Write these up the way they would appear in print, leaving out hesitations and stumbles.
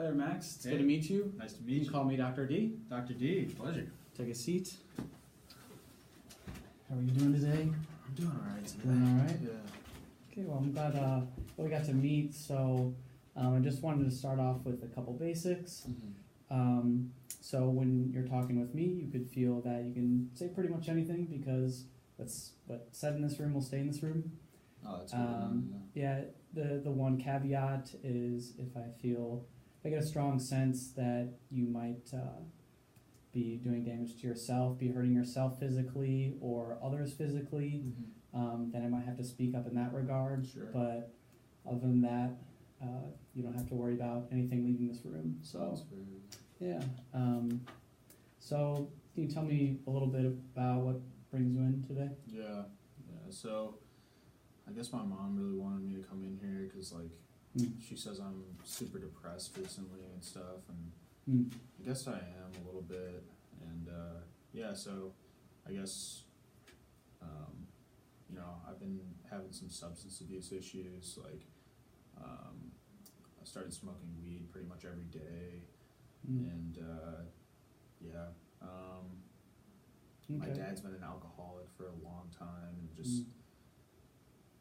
Hi there, Max. It's Hey. good to meet you. Nice to You meet can you. call me Dr. D. Dr. D, pleasure. Take a seat. How are you doing today? I'm doing alright today. Doing all right? Yeah. Okay, well, I'm glad we got to meet. So I just wanted to start off with a couple basics. So when you're talking with me, you could feel that you can say pretty much anything because what's said in this room will stay in this room. Oh, that's good. Yeah, the one caveat is if I get a strong sense that you might be doing damage to yourself, be hurting yourself physically or others physically, then I might have to speak up in that regard. Sure. But other than that, you don't have to worry about anything leaving this room. Sounds So very... yeah. So can you tell me a little bit about what brings you in today? Yeah. So, I guess my mom really wanted me to come in here because, like, she says I'm super depressed recently and stuff, and I guess I am a little bit, and yeah, so I guess, I've been having some substance abuse issues, like, I started smoking weed pretty much every day, and yeah, my Okay. dad's been an alcoholic for a long time, and just,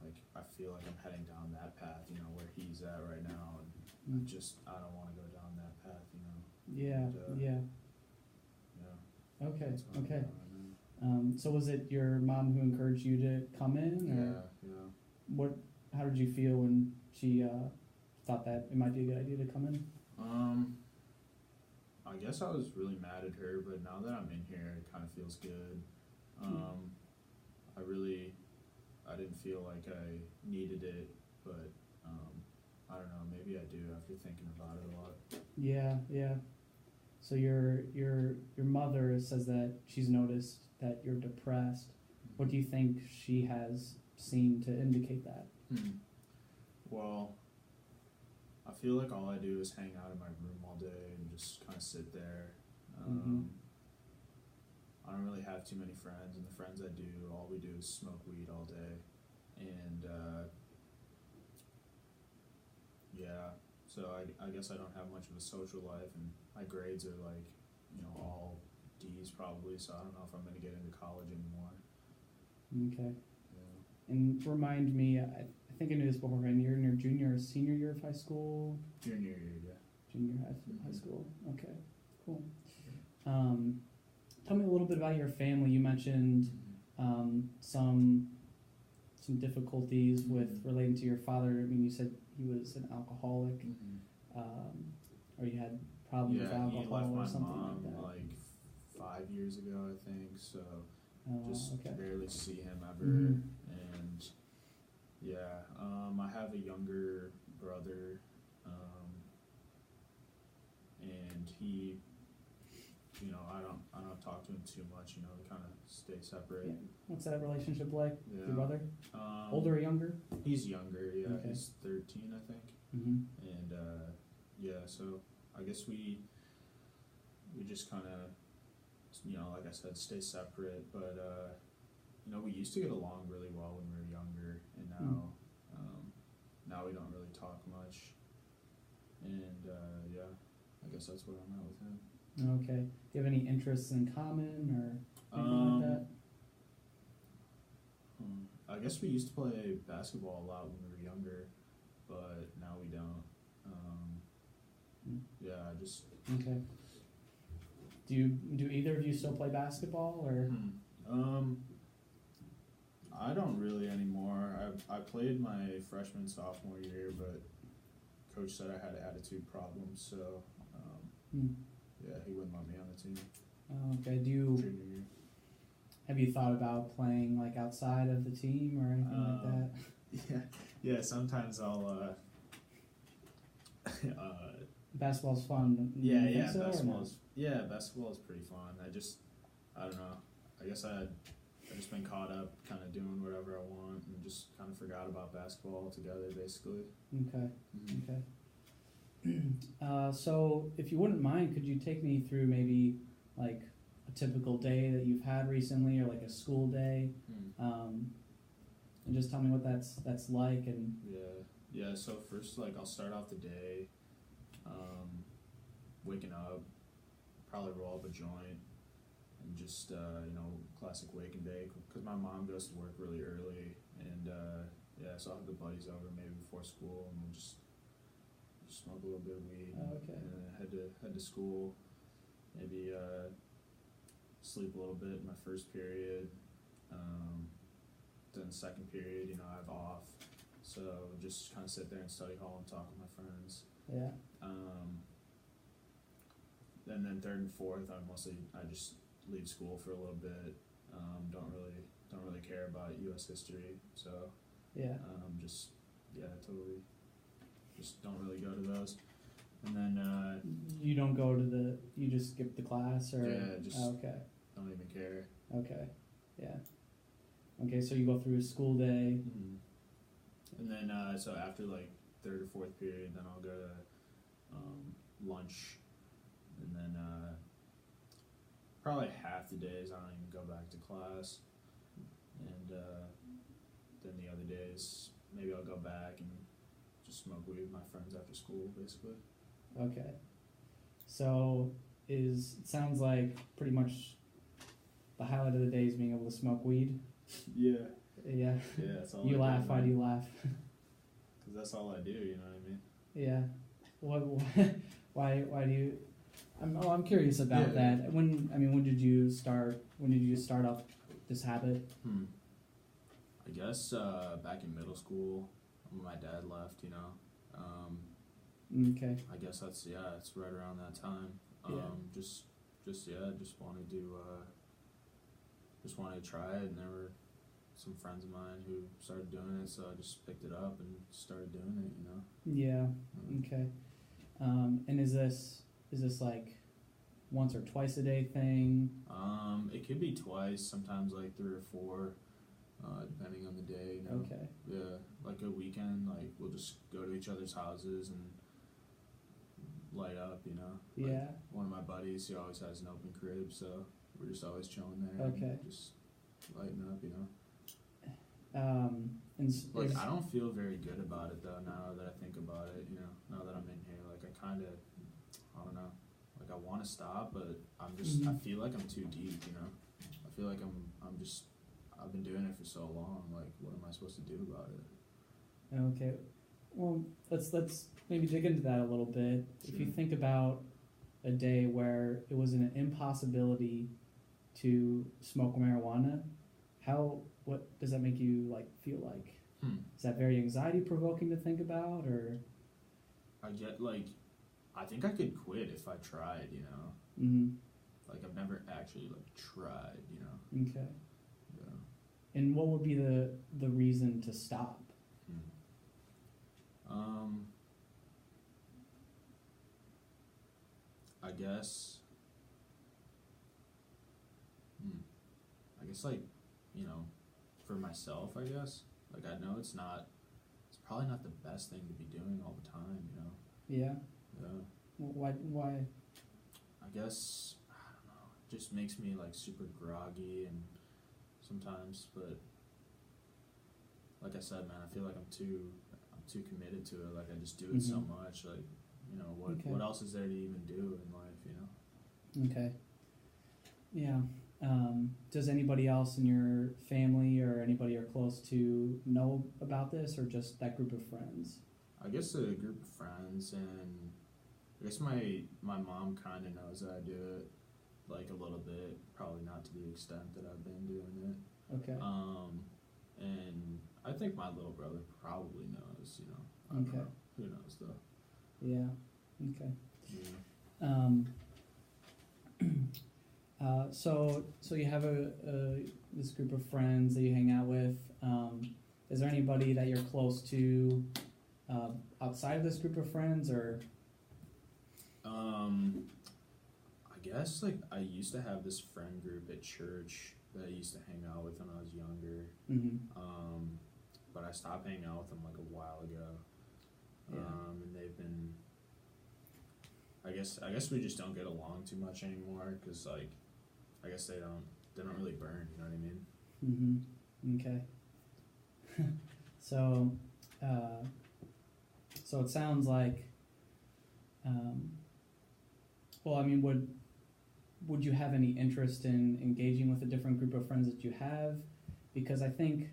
like, I feel like I'm heading down that path, where he's at right now, and I don't want to go down that path, Yeah, And, yeah. yeah. Okay, That's what I'm okay. doing right So was it your mom who encouraged you to come in, now. or how did you feel when she thought that it might be a good idea to come in? I guess I was really mad at her, but now that I'm in here, it kind of feels good. I didn't feel like I needed it, but I don't know, maybe I do after thinking about it a lot. Yeah, yeah. So your mother says that she's noticed that you're depressed. What do you think she has seen to indicate that? Well, I feel like all I do is hang out in my room all day and just kind of sit there. I don't really have too many friends, and the friends I do, all we do is smoke weed all day. And yeah, so I guess I don't have much of a social life, and my grades are like, all D's probably, so I don't know if I'm going to get into college anymore. Okay. Yeah. And remind me, I think I knew this beforehand, you're in your junior or senior year of high school? Junior year, yeah. Junior high school. Okay, cool. Tell me a little bit about your family. You mentioned some difficulties with relating to your father. I mean, you said he was an alcoholic, or you had problems with alcohol he left or my something mom like that. like 5 years ago, I think, so just Okay. barely see him ever. Mhm. And yeah, I have a younger brother, and he, I don't talk to him too much, we kind of stay separate. Yeah. What's that relationship like with your brother? Um, Older or younger? He's younger, yeah, Okay. he's 13, I think. Mm-hmm. And yeah, so I guess we just kind of, like I said, stay separate. But we used to get along really well when we were younger, and now we don't really talk much. And yeah, I guess that's where I'm at with him. Okay. Do you have any interests in common or anything like that? I guess we used to play basketball a lot when we were younger, but now we don't. Yeah, I just... Okay. Do either of you still play basketball or? I don't really anymore. I played my freshman, sophomore year, but coach said I had attitude problems, so yeah, he wouldn't let me on the team. Okay. Junior year. Have you thought about playing like outside of the team or anything like that? Yeah. Sometimes I'll. Basketball's fun. Yeah. So, Basketball is pretty fun. I don't know. I guess I just been caught up, kind of doing whatever I want, and just kind of forgot about basketball altogether, basically. Okay. Okay. So, if you wouldn't mind, could you take me through maybe like a typical day that you've had recently, or like a school day, and just tell me what that's like? And yeah. So first, like, I'll start off the day. waking up, probably roll up a joint, and just classic wake and bake. Because my mom goes to work really early, and so I'll have the buddies over maybe before school, and we'll just smoke a little bit of weed. Oh, okay. And then head to school, maybe sleep a little bit in my first period. Then second period, I have off, so just kind of sit there in study hall and talk with my friends. Yeah. And then third and fourth, I just leave school for a little bit. Don't really care about U.S. history, so Yeah. Totally. Just don't really go to those. And then You don't go to you just skip the class, or okay. Don't even care. Okay. Yeah. Okay, so you go through a school day. Mm-hmm. And then so after like third or fourth period, then I'll go to lunch, and then probably half the days I don't even go back to class, and then the other days maybe I'll go back and just smoke weed with my friends after school, basically. Okay. So it sounds like pretty much the highlight of the day is being able to smoke weed. Yeah. Yeah. Yeah, that's all. You laugh. Why do you laugh? Because that's all I do. You know what I mean? Yeah. Why do you? I'm curious about that. When did you start? When did you start off this habit? I guess back in middle school, when my dad left. Okay. I guess it's right around that time. Just wanted to try it, and there were some friends of mine who started doing it, so I just picked it up and started doing it. Yeah. Okay. And is this like once or twice a day thing? It could be twice, sometimes like 3 or 4, depending on the day. Okay. Yeah, like a weekend, like we'll just go to each other's houses and light up. Like Yeah. one of my buddies, he always has an open crib, so we're just always chilling there. Okay. And just lighting up. I don't feel very good about it though. Now that I think about it, now that I'm in here, like I don't know. Like I want to stop, but I'm just. I feel like I'm too deep. I feel like I've been doing it for so long. Like, what am I supposed to do about it? Okay. Well, let's maybe dig into that a little bit. Sure. If you think about a day where it was an impossibility to smoke marijuana, what does that make you feel like? Is that very anxiety provoking to think about, or? I think I could quit if I tried. Mm-hmm. Like I've never actually tried. Okay. Yeah. And what would be the reason to stop? I guess. For myself, I guess. Like I know it's probably not the best thing to be doing all the time. Yeah. Yeah. Why? I guess I don't know. It just makes me super groggy and sometimes, but like I said, man, I feel like I'm too committed to it. Like I just do it so much. Like what else is there to even do in life? Okay. Yeah. Does anybody else in your family or anybody you're close to know about this, or just that group of friends? I guess a group of friends, and I guess my mom kind of knows that I do it, a little bit, probably not to the extent that I've been doing it. Okay. And I think my little brother probably knows, I don't know. Who knows though? Yeah. Okay. Yeah. So you have this group of friends that you hang out with. Is there anybody that you're close to outside of this group of friends, or? I guess I used to have this friend group at church that I used to hang out with when I was younger. Mm-hmm. But I stopped hanging out with them a while ago. Yeah. And they've been. I guess we just don't get along too much anymore because I guess they don't really burn. You know what I mean? Mm-hmm. Okay. So it sounds like Well, I mean, would you have any interest in engaging with a different group of friends that you have? Because I think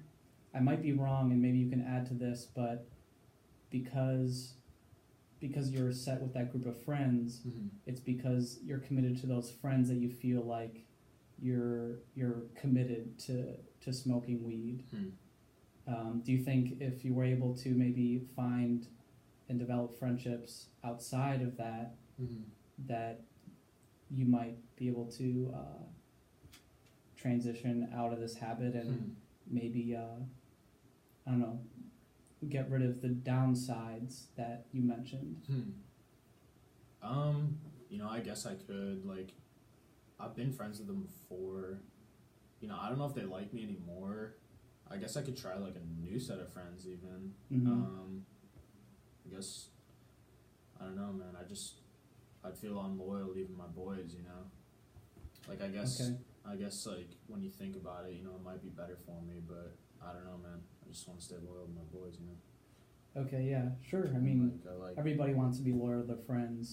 I might be wrong, and maybe you can add to this, but because you're set with that group of friends, it's because you're committed to those friends that you feel like you're committed to smoking weed. Do you think if you were able to maybe find and develop friendships outside of that, that you might be able to transition out of this habit and maybe I don't know, get rid of the downsides that you mentioned? You know, I guess I could, like, I've been friends with them before. You know, I don't know if they like me anymore. I guess I could try, like, a new set of friends even. I guess, I don't know, man. I'd feel unloyal leaving my boys, you know? Like, I guess, like, when you think about it, you know, it might be better for me, but I don't know, man. I just want to stay loyal to my boys, you know? Okay, yeah, sure. I mean, everybody wants to be loyal to their friends,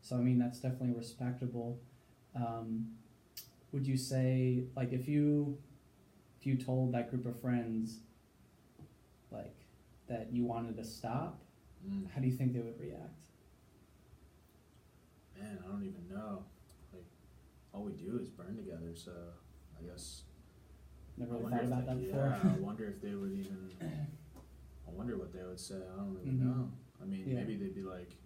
so I mean, that's definitely respectable. Would you say, like, if you told that group of friends, like, that you wanted to stop, how do you think they would react? Man, I don't even know. Like, all we do is burn together, so I guess... Never really thought about that before. Yeah, I wonder if they would even... I wonder what they would say. I don't really know. I mean, maybe they'd be like,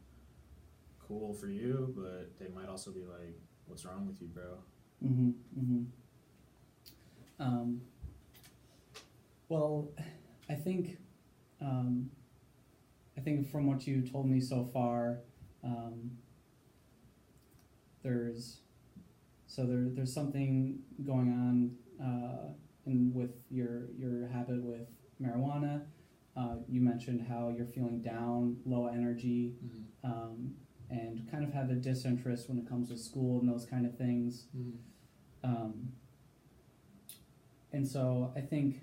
cool for you, but they might also be like, what's wrong with you, bro? Well, I think from what you told me so far, there's something going on with your habit with marijuana. You mentioned how you're feeling down, low energy, and kind of have a disinterest when it comes to school and those kind of things. And so I think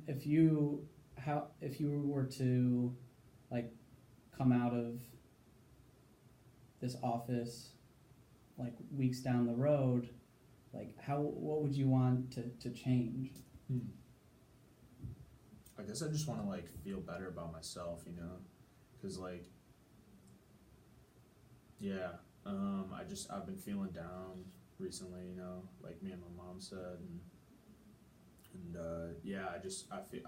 if you were to, like, come out of this office, like, weeks down the road, like, what would you want to change? I guess I just want to, like, feel better about myself, you know, because, like, yeah, I've been feeling down recently, you know, like me and my mom said, and yeah, I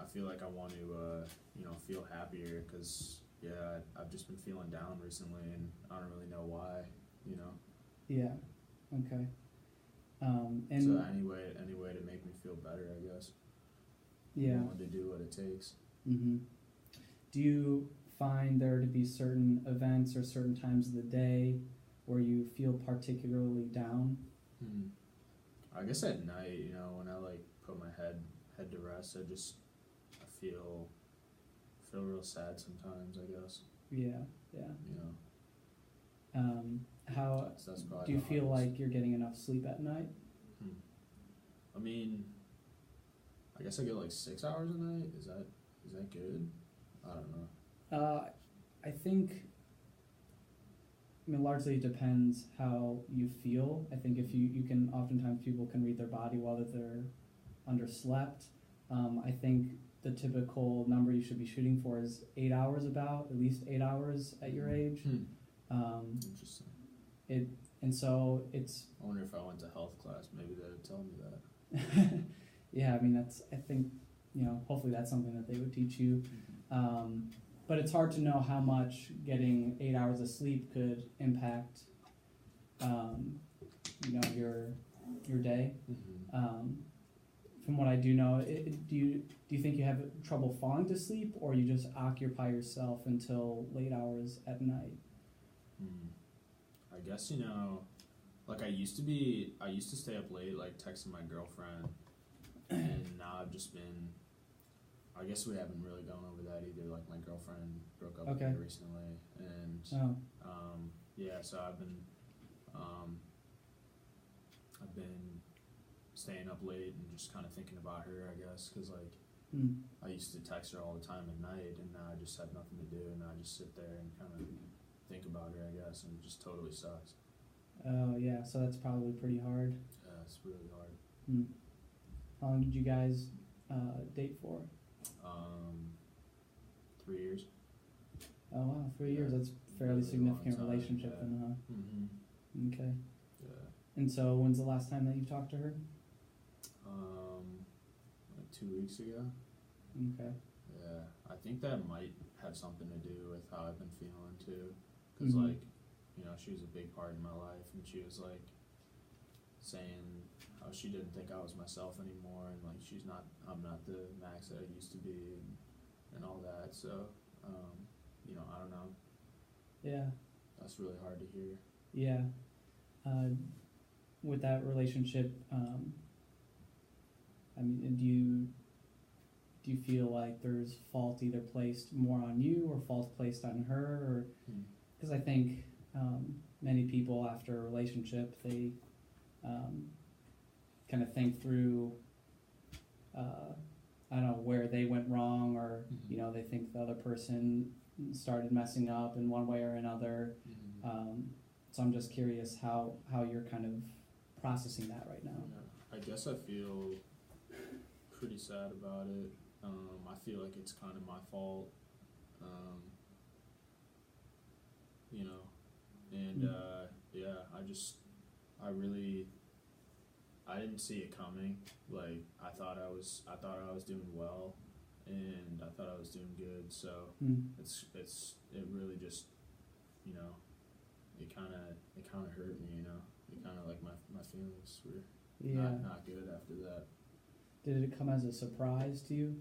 feel like I want to, you know, feel happier, because, yeah, I've just been feeling down recently, and I don't really know why, you know. Yeah. Okay. And so any way to make me feel better, I guess. Yeah. I'm willing to do what it takes. Do you find there to be certain events or certain times of the day where you feel particularly down? I guess at night, you know, when I, like, put my head to rest, I feel real sad sometimes, I guess. Yeah. You know. How that's do you feel like you're getting enough sleep at night? I mean, I guess I get like 6 hours a night. Is that good? I don't know. I think, I mean, largely it depends how you feel. I think if you can, oftentimes people can read their body while they're underslept. I think the typical number you should be shooting for is 8 hours, at least 8 hours at your age. Interesting. And so it's... I wonder if I went to health class, maybe they would tell me that. Yeah, I mean, I think, you know, hopefully that's something that they would teach you. But it's hard to know how much getting 8 hours of sleep could impact, you know, your day. From what I do know, do you think you have trouble falling to sleep, or you just occupy yourself until late hours at night? I guess, you know, like I used to stay up late, like texting my girlfriend, and now I've just been, I guess we haven't really gone over that either. Like, my girlfriend broke up with me recently, and yeah, so I've been staying up late and just kind of thinking about her, I guess, because, like, I used to text her all the time at night, and now I just have nothing to do, and I just sit there and kind of think about her, I guess, and it just totally sucks. Oh yeah, so that's probably pretty hard. Yeah, it's really hard. Hmm. How long did you guys date for? 3 years. Oh wow, 3 years. Yeah. That's a fairly Really significant long time, relationship yeah. then, huh? Mm-hmm. Okay. Yeah. And so when's the last time that you talked to her? Like 2 weeks ago. Okay. Yeah, I think that might have something to do with how I've been feeling too. Cause Mhm. like, you know, she was a big part in my life, and she was like saying how she didn't think I was myself anymore, and like I'm not the Max that I used to be, and all that. So, you know, I don't know. Yeah. That's really hard to hear. Yeah. With that relationship, I mean, do you feel like there's fault either placed more on you or fault placed on her, or because I think many people after a relationship they kind of think through I don't know where they went wrong, or you know they think the other person started messing up in one way or another. So I'm just curious how you're kind of processing that right now. Yeah, I guess I feel pretty sad about it. I feel like it's kind of my fault, you know, and yeah, I didn't see it coming. Like I thought I was doing well, and I thought I was doing good. So it really just, you know, it kind of hurt me. You know, it kind of like my feelings were not good after that. Did it come as a surprise to you?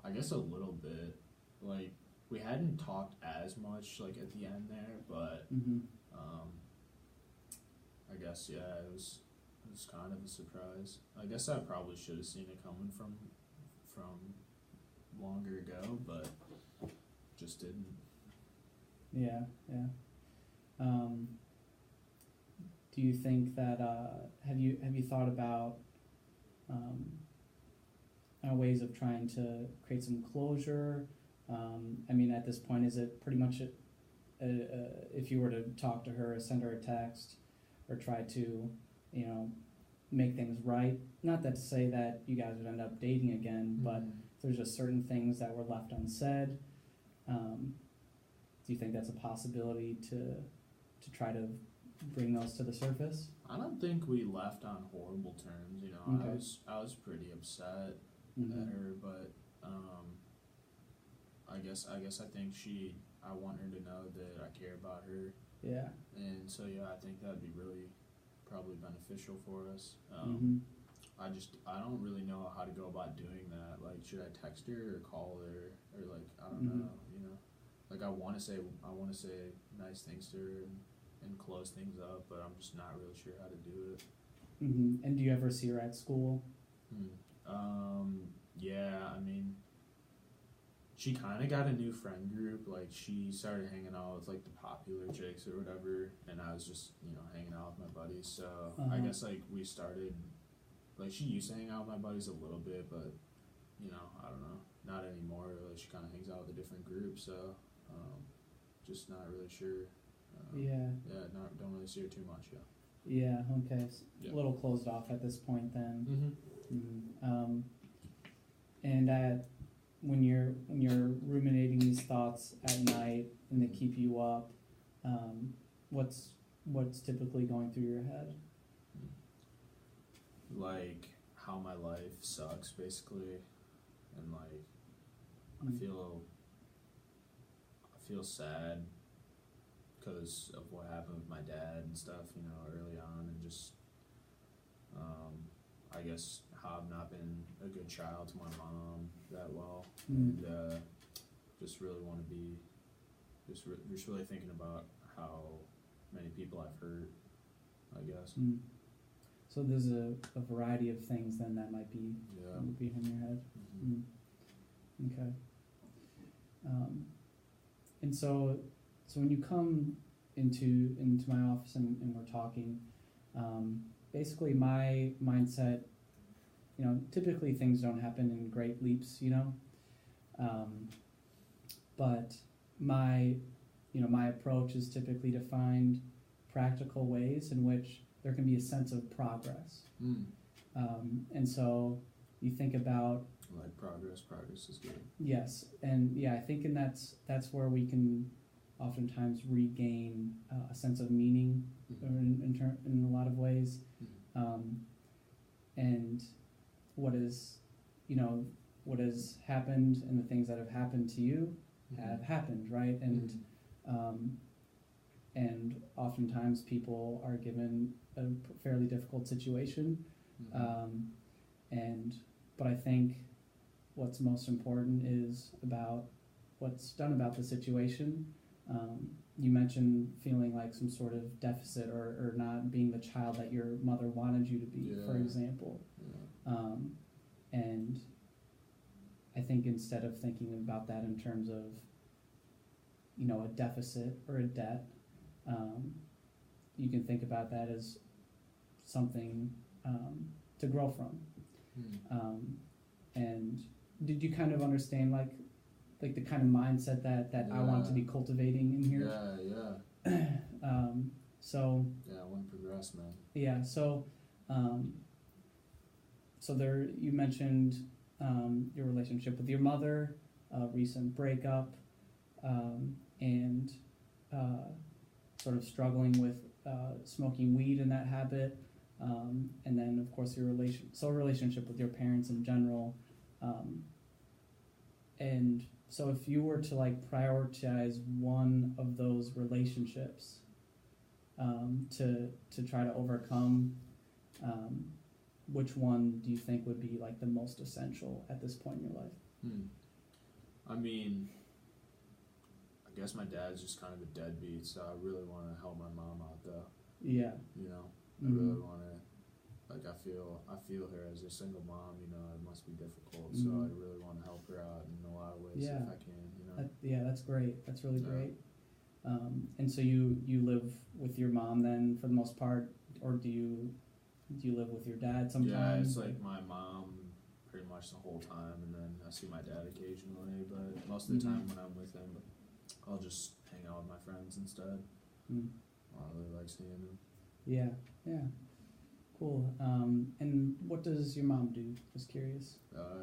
I guess a little bit. Like we hadn't talked as much like at the end there, but I guess yeah, it was kind of a surprise. I guess I probably should have seen it coming from longer ago, but just didn't. Yeah. Do you think that have you thought about ways of trying to create some closure? I mean, at this point, is it pretty much if you were to talk to her, send her a text, or try to, you know, make things right? Not that to say that you guys would end up dating again, but if there's just certain things that were left unsaid. Do you think that's a possibility to try to bring those to the surface? I don't think we left on horrible terms. You know, Okay. I was pretty upset at her, but I guess I think I want her to know that I care about her. Yeah. And so yeah, I think that'd be really probably beneficial for us. I don't really know how to go about doing that. Like, should I text her or call her, or like I don't know. You know, like I want to say nice things to her and close things up, but I'm just not really sure how to do it. And do you ever see her at school? Yeah, I mean, she kind of got a new friend group. Like, she started hanging out with like the popular chicks or whatever, and I was just, you know, hanging out with my buddies. So I guess like we started, like she used to hang out with my buddies a little bit, but you know, I don't know, not anymore. Like she kind of hangs out with a different group, so just not really sure. Don't really see her too much. Yeah. Okay. Yeah. A little closed off at this point then. And when you're ruminating these thoughts at night and they keep you up, what's typically going through your head? Like how my life sucks, basically, and like I feel sad because of what happened with my dad and stuff, you know, early on, and just I guess how I've not been a good child to my mom that well, and just really want to be just really thinking about how many people I've hurt, I guess. So there's a variety of things then that might be in your head. Okay. And so when you come into my office and we're talking, basically my mindset, you know, typically things don't happen in great leaps, you know, but my my approach is typically to find practical ways in which there can be a sense of progress. And so you think about like progress is good. yes, and I think and that's where we can oftentimes regain a sense of meaning in a lot of ways. And what is what has happened and the things that have happened to you have happened, right? And oftentimes people are given a fairly difficult situation, but I think what's most important is about what's done about the situation. You mentioned feeling like some sort of deficit or not being the child that your mother wanted you to be, for example. And I think instead of thinking about that in terms of a deficit or a debt, you can think about that as something to grow from. And did you kind of understand like the kind of mindset that I want to be cultivating in here? So I want to progress, man. Yeah. So there you mentioned your relationship with your mother, recent breakup, and sort of struggling with smoking weed and that habit, and then of course your relationship with your parents in general, and so if you were to like prioritize one of those relationships to try to overcome, which one do you think would be like the most essential at this point in your life? I mean, I guess my dad's just kind of a deadbeat, so I really want to help my mom out though. Yeah. I really want to, like I feel her as a single mom, it must be difficult, so I really want to help her out in a lot of ways if I can, that's great. That's really great. And so you live with your mom then for the most part, or do you live with your dad sometimes? Yeah, it's like my mom pretty much the whole time, and then I see my dad occasionally, but most of the time when I'm with him, I'll just hang out with my friends instead. I really like seeing them. Yeah. Cool. And what does your mom do? Just curious.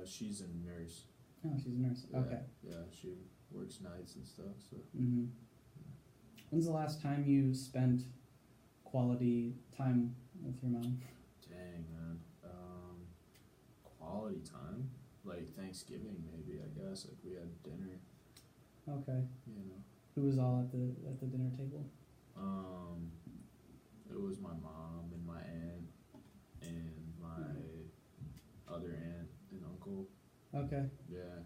She's a nurse. Oh, she's a nurse. Okay. Yeah, she works nights and stuff. So. When's the last time you spent quality time with your mom? Dang, man. Quality time? Like Thanksgiving, maybe, I guess. Like we had dinner. Okay. Who was all at the dinner table? It was my mom and my aunt and my other aunt and uncle. Okay. Yeah.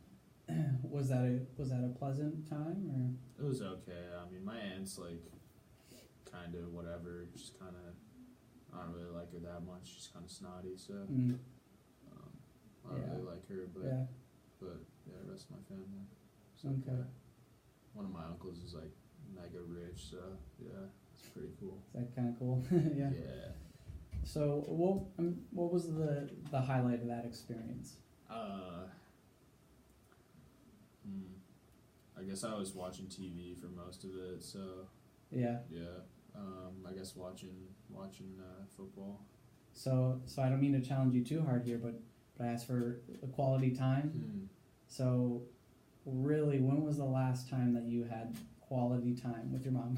Was that a pleasant time or? It was okay. I mean, my aunt's like kind of whatever. Just kind of, I don't really like her that much. She's kind of snotty, so I don't really like her. But the rest of my family. It's okay. One of my uncles is like mega rich, so yeah, it's pretty cool. Is that kind of cool? Yeah. Yeah. So what was the highlight of that experience? I guess I was watching TV for most of it, so yeah. I guess watching football. So I don't mean to challenge you too hard here, but I asked for a quality time. So really, when was the last time that you had quality time with your mom?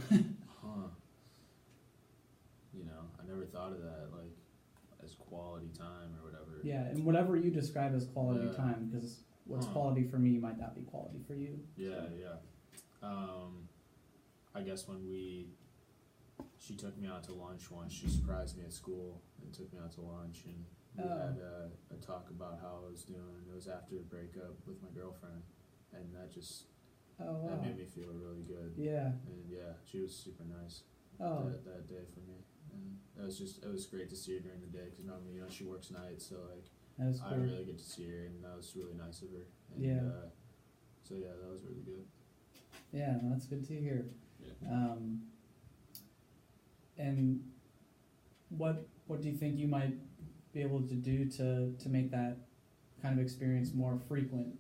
I never thought of that like as quality time or whatever. Yeah, and whatever you describe as quality time, because what's quality for me might not be quality for you. Yeah. I guess when she took me out to lunch once. She surprised me at school and took me out to lunch, and we had a talk about how I was doing. It was after the breakup with my girlfriend, and that just that made me feel really good. Yeah. And she was super nice that day for me, and it was great to see her during the day because normally she works nights, so like cool. I really get to see her, and that was really nice of her. And, so that was really good. Yeah, no, that's good to hear. Yeah. And what do you think you might be able to do to make that kind of experience more frequent?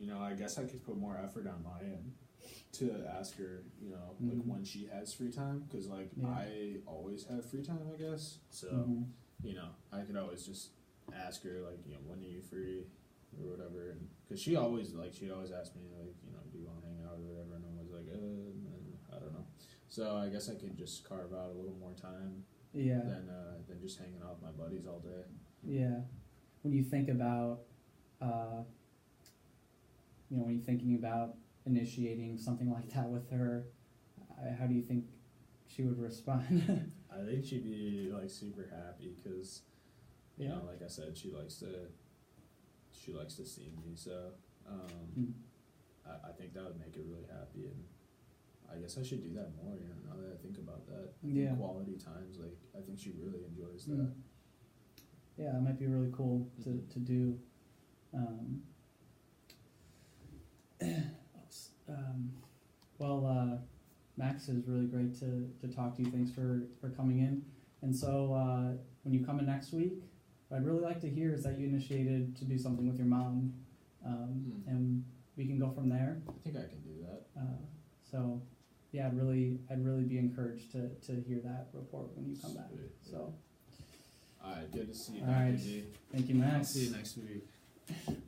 I guess I could put more effort on my end to ask her, like when she has free time, because like I always have free time, I guess. So, I could always just ask her like, when are you free or whatever, and because she'd always ask me like, do you want to hang out or whatever, and I'm always like, and I don't know. So I guess I could just carve out a little more time. Than just hanging out with my buddies all day. Yeah. When you think about, when you're thinking about initiating something like that with her, how do you think she would respond? I think she'd be like super happy because, like I said, she likes to see me. So, I think that would make her really happy, and I guess I should do that more. Now that I think about that, quality times. Like I think she really enjoys that. Yeah, it might be really cool to do. Max, is really great to talk to you. Thanks for coming in. And so when you come in next week, what I'd really like to hear is that you initiated to do something with your mom, and we can go from there. I think I can do that. So yeah, I'd really be encouraged to hear that report when you come back. So. All right, good to see you. All right, thank you, Max. I'll see you next week.